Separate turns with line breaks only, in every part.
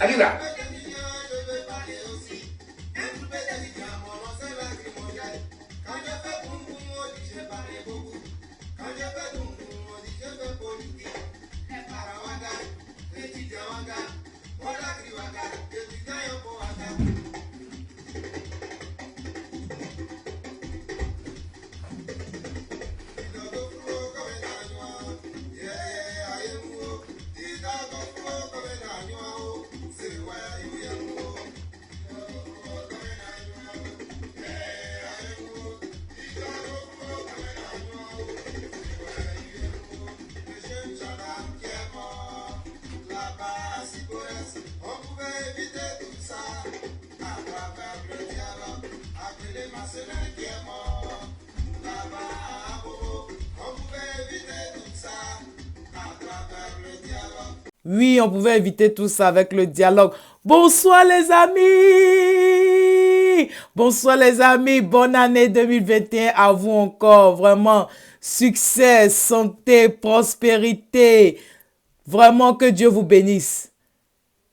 Arriva. Oui, on pouvait éviter tout ça avec le dialogue. Bonsoir les amis! Bonsoir les amis, bonne année 2021 à vous encore. Vraiment, succès, santé, prospérité. Vraiment que Dieu vous bénisse.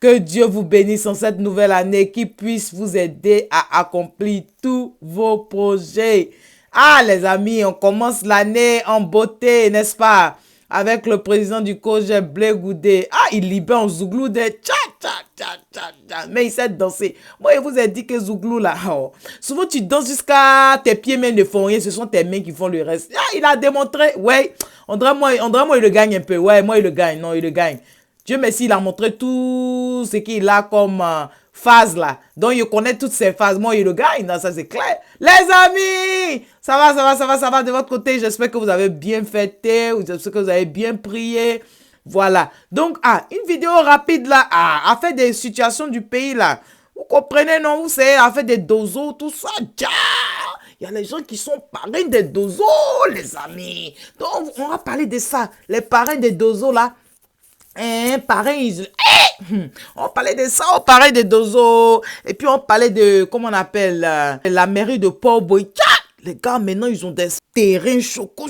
Que Dieu vous bénisse en cette nouvelle année, qu'il puisse vous aider à accomplir tous vos projets. Ah les amis, on commence l'année en beauté, n'est-ce pas? Avec le président du COJER, Blé Goudé. Ah, il libère en Zouglou de tcha, tcha, tcha, tcha, tcha. Mais il sait danser. Moi, je vous ai dit que Zouglou, là, oh, souvent tu danses jusqu'à tes pieds même ne font rien. Ce sont tes mains qui font le reste. Ah, il a démontré. Ouais, on dirait moi, il le gagne un peu. Ouais, moi, il le gagne. Non, il le gagne. Dieu merci, il a montré tout ce qu'il a comme phase là. Donc, il connaît toutes ces phases. Moi, il le gagne. Non, ça, c'est clair. Les amis, ça va de votre côté. J'espère que vous avez bien fêté. J'espère que vous avez bien prié. Voilà. Donc, une vidéo rapide là. A fait des situations du pays là. Vous comprenez, non? Vous savez, a fait des dozos, tout ça. Tcha! Il y a les gens qui sont parrains des dozos, les amis. Donc, on va parler de ça. Les parrains des dozos là. Pareil, on parlait de ça, on parlait de Dozo, et puis on parlait de, comment on appelle, la mairie de Port-Bouy. Les gars, maintenant, ils ont des terrains choco.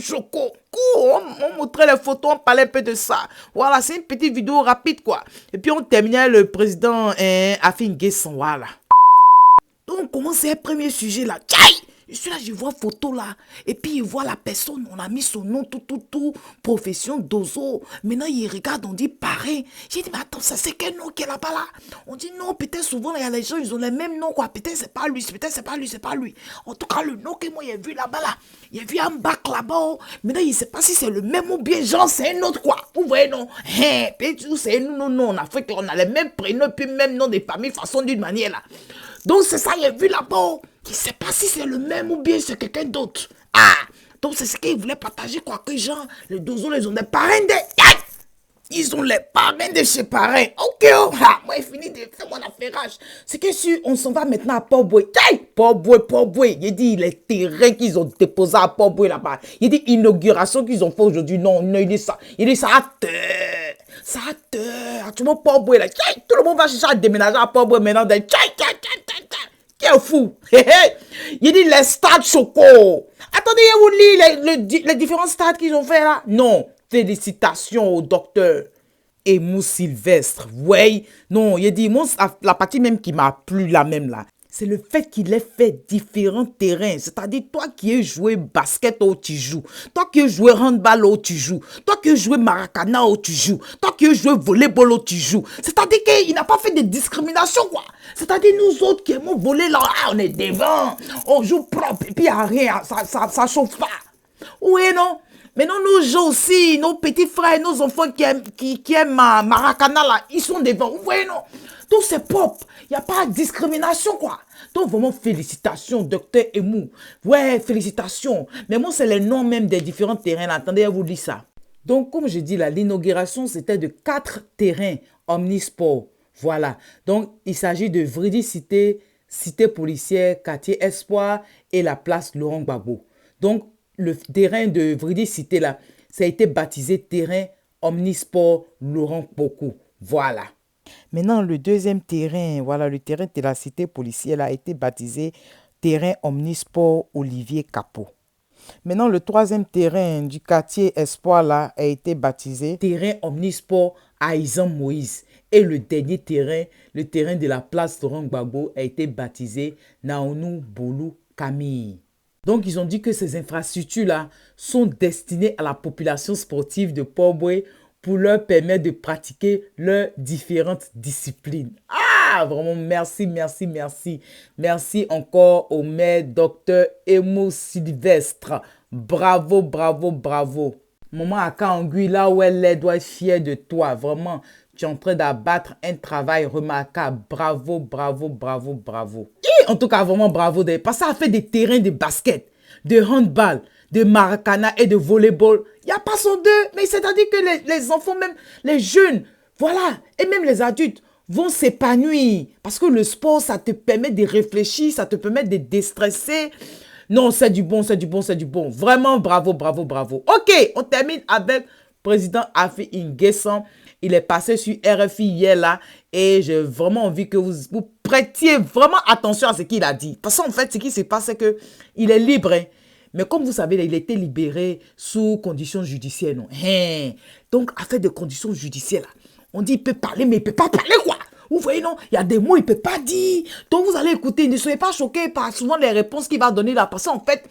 On montrait les photos, on parlait un peu de ça. Voilà, c'est une petite vidéo rapide, quoi. Et puis, on terminait le président Afin Guesson, voilà. Donc, on commence un premier sujet, là. Je suis là, je vois photo là. Et puis, il voit la personne, on a mis son nom, tout, profession, Dozo. Maintenant, il regarde, on dit pareil. J'ai dit, mais attends, ça c'est quel nom qui est là-bas là? On dit non, peut-être souvent, il y a les gens, ils ont les mêmes noms, quoi. Peut-être c'est pas lui, peut-être c'est pas lui. En tout cas, le nom que moi, j'ai vu là-bas là, j'ai vu un bac là-bas. Maintenant, il ne sait pas si c'est le même ou bien, genre, c'est un autre, quoi. Vous voyez, non? Peut-être c'est non, en Afrique, on a les mêmes prénoms, puis même nom des familles, façon d'une manière là. Donc, c'est ça, j'ai vu là-bas. Il ne sait pas si c'est le même ou bien c'est quelqu'un d'autre. Donc c'est ce qu'il voulait partager, quoi. Que genre, les Dozo, ils ont des parrains de... Ils ont les parrains de chez parrains. Ok, moi, j'ai fini de faire mon affairage. C'est que si on s'en va maintenant à Port-Bouy. Port-Bouy. Il dit les terrains qu'ils ont déposés à Port-Bouy là-bas. Il dit inauguration qu'ils ont fait aujourd'hui. Non, il dit ça. Il dit ça a terre. Ça a terre. Tout le monde Port-Bouy là. Tout le monde va chercher à déménager à Port-Bouy maintenant. Qui est fou. Il dit les stades choco. Attendez, vous lisez les différents stades qu'ils ont fait là. Non. Félicitations au docteur Emou Sylvestre. Ouais. Non, il dit, moi, la partie même qui m'a plu la même là. C'est le fait qu'il ait fait différents terrains. C'est-à-dire, toi qui as joué basket où tu joues. Toi qui as joué handball où tu joues. Toi qui as joué maracana où tu joues. Toi qui as joué volleyball où tu joues. C'est-à-dire qu'il n'a pas fait de discrimination, quoi. C'est-à-dire, nous autres qui aimons voler là, on est devant. On joue propre. Et puis, il n'y a rien. Ça chauffe pas. Oui, non? Maintenant, nos gens aussi, nos petits frères, nos enfants qui aiment maracana là, ils sont devant. Vous voyez, non? Donc, c'est propre. Il n'y a pas de discrimination, quoi. Donc, vraiment, félicitations, docteur Emou. Ouais, félicitations. Mais moi, c'est les noms même des différents terrains. Là. Attendez, je vous dis ça. Donc, comme je dis là, l'inauguration, c'était de 4 terrains omnisports. Voilà. Donc, il s'agit de Vridi Cité, Cité policière, quartier Espoir et la place Laurent Gbagbo. Donc, le terrain de Vridi Cité là, ça a été baptisé terrain omnisport Laurent Gbagbo. Voilà. Maintenant, le deuxième terrain, voilà, le terrain de la cité policière a été baptisé terrain omnisport Olivier Capot. Maintenant, le troisième terrain du quartier Espoir là a été baptisé terrain omnisport Aïzan Moïse. Et le dernier terrain, le terrain de la place Laurent Gbagbo, a été baptisé Naonou Boulou Camille. Donc, ils ont dit que ces infrastructures-là sont destinées à la population sportive de Port-Boué pour leur permettre de pratiquer leurs différentes disciplines. Ah, vraiment, merci, merci, merci. Merci encore au maire Dr Emo Sylvestre. Bravo, bravo, bravo. Maman Akaangui, là où elle doit être fière de toi. Vraiment, tu es en train d'abattre un travail remarquable. Bravo, bravo, bravo, bravo. Et en tout cas, vraiment bravo. Parce que ça a fait des terrains de basket, de handball, de maracana et de volleyball. Il n'y a pas son deux. Mais c'est-à-dire que les enfants, même les jeunes, voilà, et même les adultes, vont s'épanouir. Parce que le sport, ça te permet de réfléchir, ça te permet de déstresser. Non, c'est du bon, c'est du bon, c'est du bon. Vraiment, bravo, bravo, bravo. Ok, on termine avec président Afi N'Guessan. Il est passé sur RFI hier là et j'ai vraiment envie que vous prêtiez vraiment attention à ce qu'il a dit. Parce qu'en fait, ce qui se passe, c'est qu'il est libre. Hein. Mais comme vous savez, il a été libéré sous conditions judiciaires. Non? Hein. Donc, affaire de conditions judiciaires, là, on dit qu'il peut parler, mais il ne peut pas parler quoi. Vous voyez, non, il y a des mots, il ne peut pas dire. Donc, vous allez écouter, ne soyez pas choqués par souvent les réponses qu'il va donner là. Parce qu'en fait,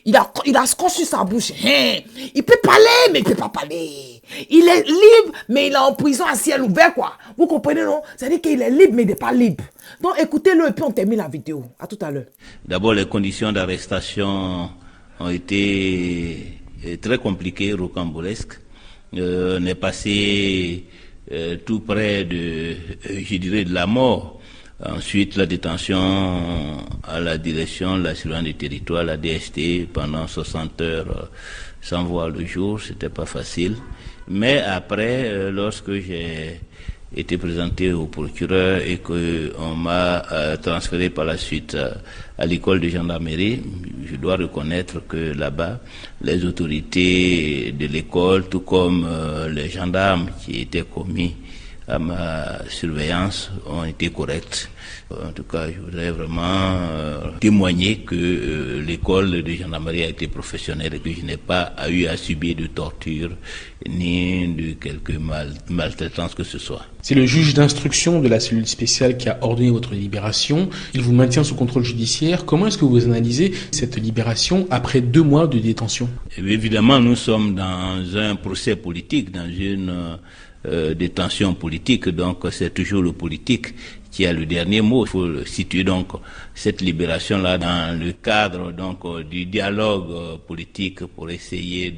il a scotch sur sa bouche. Hein. Il peut parler, mais il ne peut pas parler. Il est libre, mais il est en prison à ciel ouvert, quoi. Vous comprenez, non? C'est-à-dire qu'il est libre, mais il n'est pas libre. Donc, écoutez-le et puis on termine la vidéo. À tout à l'heure.
D'abord, les conditions d'arrestation ont été très compliquées, rocambolesques. On est passé tout près de, je dirais, de la mort. Ensuite, la détention à la direction de la surveillance du territoire, la DST, pendant 60 heures sans voir le jour, c'était pas facile. Mais après, lorsque j'ai été présenté au procureur et qu'on m'a transféré par la suite à l'école de gendarmerie, je dois reconnaître que là-bas, les autorités de l'école, tout comme les gendarmes qui étaient commis à ma surveillance, ont été corrects. En tout cas, je voudrais vraiment témoigner que l'école de gendarmerie a été professionnelle et que je n'ai pas eu à subir de torture ni de quelque maltraitance que ce soit.
C'est le juge d'instruction de la cellule spéciale qui a ordonné votre libération. Il vous maintient sous contrôle judiciaire. Comment est-ce que vous analysez cette libération après 2 mois de détention?
Évidemment, nous sommes dans un procès politique, dans une détention politique, donc c'est toujours le politique qui a le dernier mot. Il faut situer donc cette libération-là dans le cadre donc du dialogue politique pour essayer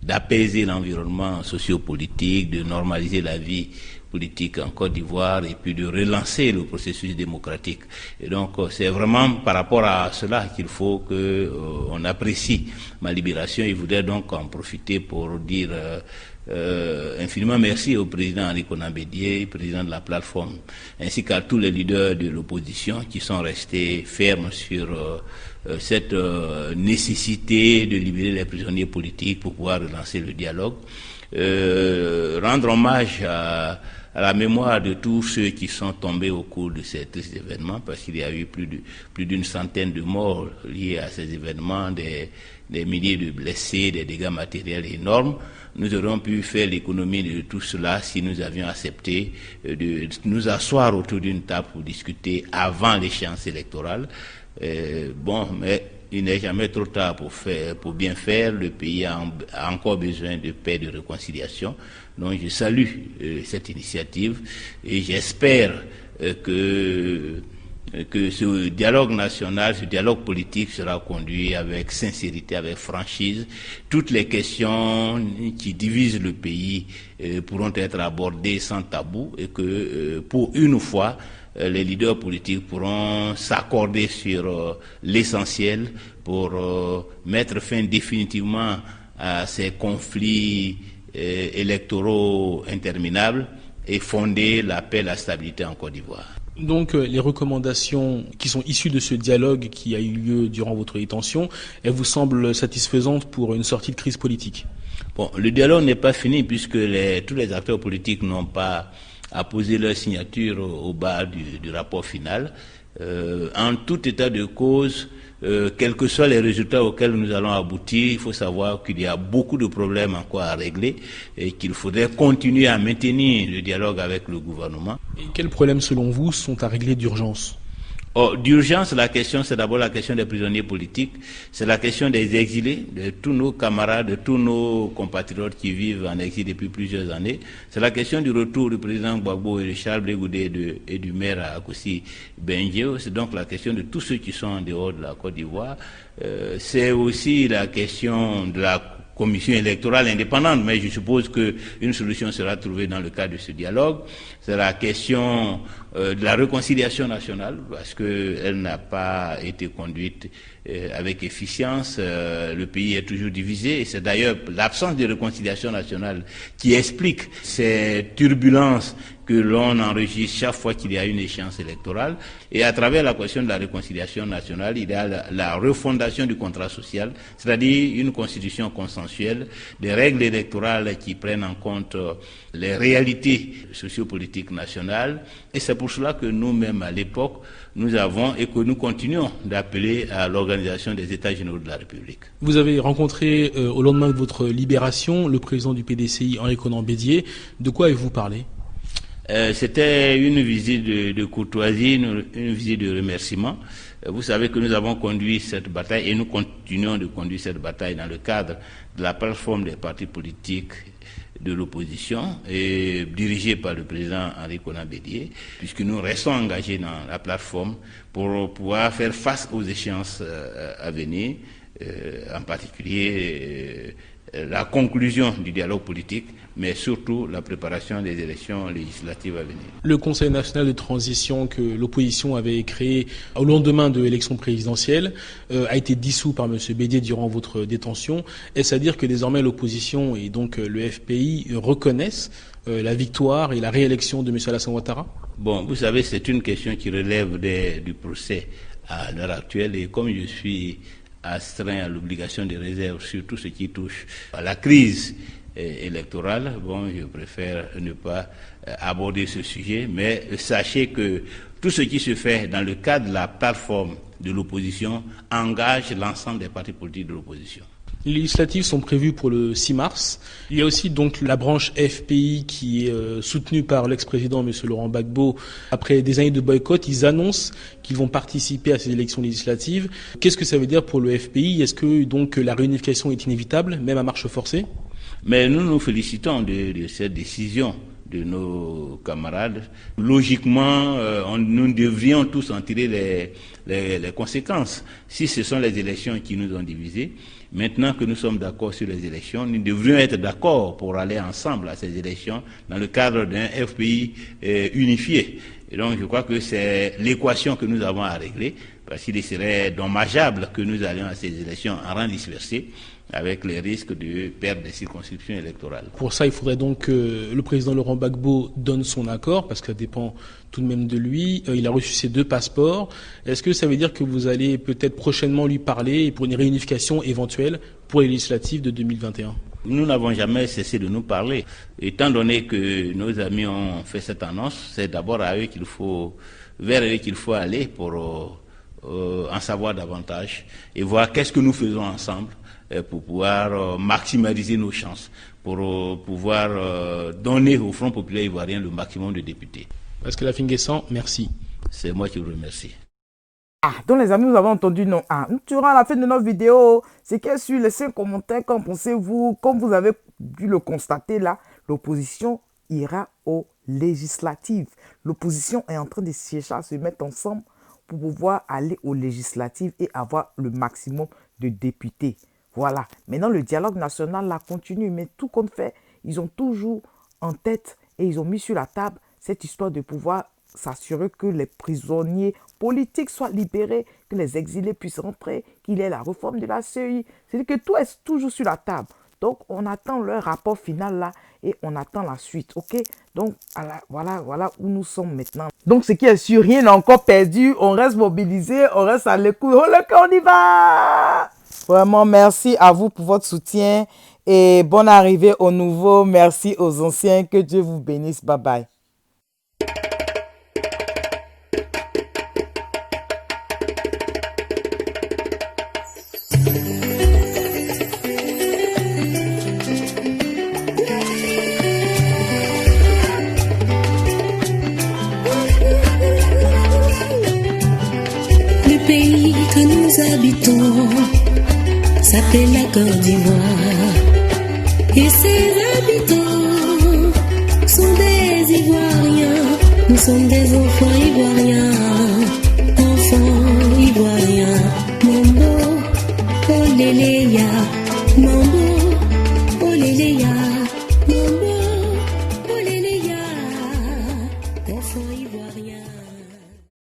d'apaiser l'environnement sociopolitique, de normaliser la vie politique en Côte d'Ivoire et puis de relancer le processus démocratique. Et donc c'est vraiment par rapport à cela qu'il faut que on apprécie ma libération. Je voudrais donc en profiter pour dire infiniment merci au président Henri Konan Bédié, président de la plateforme, ainsi qu'à tous les leaders de l'opposition qui sont restés fermes sur cette nécessité de libérer les prisonniers politiques pour pouvoir relancer le dialogue. Rendre hommage à la mémoire de tous ceux qui sont tombés au cours de ces tristes événements, parce qu'il y a eu plus d'une centaine de morts liés à ces événements, des milliers de blessés, des dégâts matériels énormes. Nous aurions pu faire l'économie de tout cela si nous avions accepté de nous asseoir autour d'une table pour discuter avant l'échéance électorale. Mais il n'est jamais trop tard pour bien faire. Le pays a encore besoin de paix, de réconciliation. Donc je salue cette initiative et j'espère que ce dialogue national, ce dialogue politique sera conduit avec sincérité, avec franchise. Toutes les questions qui divisent le pays pourront être abordées sans tabou et que pour une fois, les leaders politiques pourront s'accorder sur l'essentiel pour mettre fin définitivement à ces conflits électoraux interminables et fonder la paix et la stabilité en Côte d'Ivoire.
Donc les recommandations qui sont issues de ce dialogue qui a eu lieu durant votre détention, elles vous semblent satisfaisantes pour une sortie de crise politique?
Bon, le dialogue n'est pas fini puisque tous les acteurs politiques n'ont pas apposé leur signature au bas du rapport final. En tout état de cause, quels que soient les résultats auxquels nous allons aboutir, il faut savoir qu'il y a beaucoup de problèmes encore à régler et qu'il faudrait continuer à maintenir le dialogue avec le gouvernement.
Et quels problèmes, selon vous, sont à régler d'urgence?
D'urgence, la question, c'est d'abord la question des prisonniers politiques, c'est la question des exilés, de tous nos camarades, de tous nos compatriotes qui vivent en exil depuis plusieurs années. C'est la question du retour du président Gbagbo et de Charles Blé Goudé et du maire Akossi Benjeo. C'est donc la question de tous ceux qui sont en dehors de la Côte d'Ivoire. C'est aussi la question de la commission électorale indépendante, mais je suppose qu'une solution sera trouvée dans le cadre de ce dialogue. C'est la question de la réconciliation nationale, parce qu'elle n'a pas été conduite avec efficience. Le pays est toujours divisé, et c'est d'ailleurs l'absence de réconciliation nationale qui explique ces turbulences que l'on enregistre chaque fois qu'il y a une échéance électorale. Et à travers la question de la réconciliation nationale, il y a la refondation du contrat social, c'est-à-dire une constitution consensuelle, des règles électorales qui prennent en compte les réalités sociopolitiques nationales. Et c'est pour cela que nous-mêmes, à l'époque, nous avons et que nous continuons d'appeler à l'organisation des États généraux de la République.
Vous avez rencontré, au lendemain de votre libération, le président du PDCI, Henri Konan Bédié. De quoi avez-vous parlé?
C'était une visite de courtoisie, une visite de remerciement. Vous savez que nous avons conduit cette bataille et nous continuons de conduire cette bataille dans le cadre de la plateforme des partis politiques de l'opposition et dirigée par le président Henri Konan Bédié, puisque nous restons engagés dans la plateforme pour pouvoir faire face aux échéances à venir, en particulier la conclusion du dialogue politique, mais surtout la préparation des élections législatives à venir.
Le Conseil national de transition que l'opposition avait créé au lendemain de l'élection présidentielle a été dissous par M. Bédié durant votre détention. Est-ce à dire que désormais l'opposition et donc le FPI reconnaissent la victoire et la réélection de M. Alassane Ouattara?
Bon, vous savez, c'est une question qui relève du procès à l'heure actuelle, et comme je suis astreint à l'obligation de réserve sur tout ce qui touche à la crise électorale, bon, je préfère ne pas aborder ce sujet, mais sachez que tout ce qui se fait dans le cadre de la plateforme de l'opposition engage l'ensemble des partis politiques de l'opposition.
Les législatives sont prévues pour le 6 mars. Il y a aussi donc la branche FPI qui est soutenue par l'ex-président M. Laurent Gbagbo. Après des années de boycott, ils annoncent qu'ils vont participer à ces élections législatives. Qu'est-ce que ça veut dire pour le FPI? Est-ce que donc la réunification est inévitable, même à marche forcée?
Mais nous nous félicitons de cette décision de nos camarades. Logiquement, nous devrions tous en tirer les conséquences. Si ce sont les élections qui nous ont divisés, maintenant que nous sommes d'accord sur les élections, nous devrions être d'accord pour aller ensemble à ces élections dans le cadre d'un FPI unifié. Et donc je crois que c'est l'équation que nous avons à régler, parce qu'il serait dommageable que nous allions à ces élections en rang dispersé, avec les risques de perdre des circonscriptions électorales.
Pour ça, il faudrait donc que le président Laurent Gbagbo donne son accord, parce que ça dépend tout de même de lui. Il a reçu ses 2 passeports. Est-ce que ça veut dire que vous allez peut-être prochainement lui parler pour une réunification éventuelle pour les législatives de 2021?
Nous n'avons jamais cessé de nous parler. Étant donné que nos amis ont fait cette annonce, c'est d'abord à eux vers eux qu'il faut aller pour en savoir davantage et voir qu'est-ce que nous faisons ensemble pour pouvoir maximiser nos chances, pour pouvoir donner au Front populaire ivoirien le maximum de députés.
Pascal Affinguessan, merci.
C'est moi qui vous remercie.
Donc les amis, nous avons entendu non. Durant la fin de notre vidéo, c'est que sur les 5 commentaires, qu'en pensez-vous? Comme vous avez pu le constater là, l'opposition ira aux législatives. L'opposition est en train de chercher à se mettre ensemble pour pouvoir aller aux législatives et avoir le maximum de députés. Voilà. Maintenant, le dialogue national là continue, mais tout compte fait, ils ont toujours en tête et ils ont mis sur la table cette histoire de pouvoir s'assurer que les prisonniers politiques soient libérés, que les exilés puissent rentrer, qu'il y ait la réforme de la CEI. C'est-à-dire que tout est toujours sur la table. Donc, on attend leur rapport final là et on attend la suite, ok? Donc, voilà où nous sommes maintenant. Donc, ce qui est sûr, rien n'est encore perdu. On reste mobilisé, on reste à l'écoute. Oh, on y va! Vraiment, merci à vous pour votre soutien et bonne arrivée aux nouveaux. Merci aux anciens. Que Dieu vous bénisse. Bye bye.
pays que nous habitons s'appelle la Côte d'Ivoire. Et ses habitants sont des Ivoiriens. Nous sommes des enfants ivoiriens. Enfants ivoiriens. Mambo, Oléléa.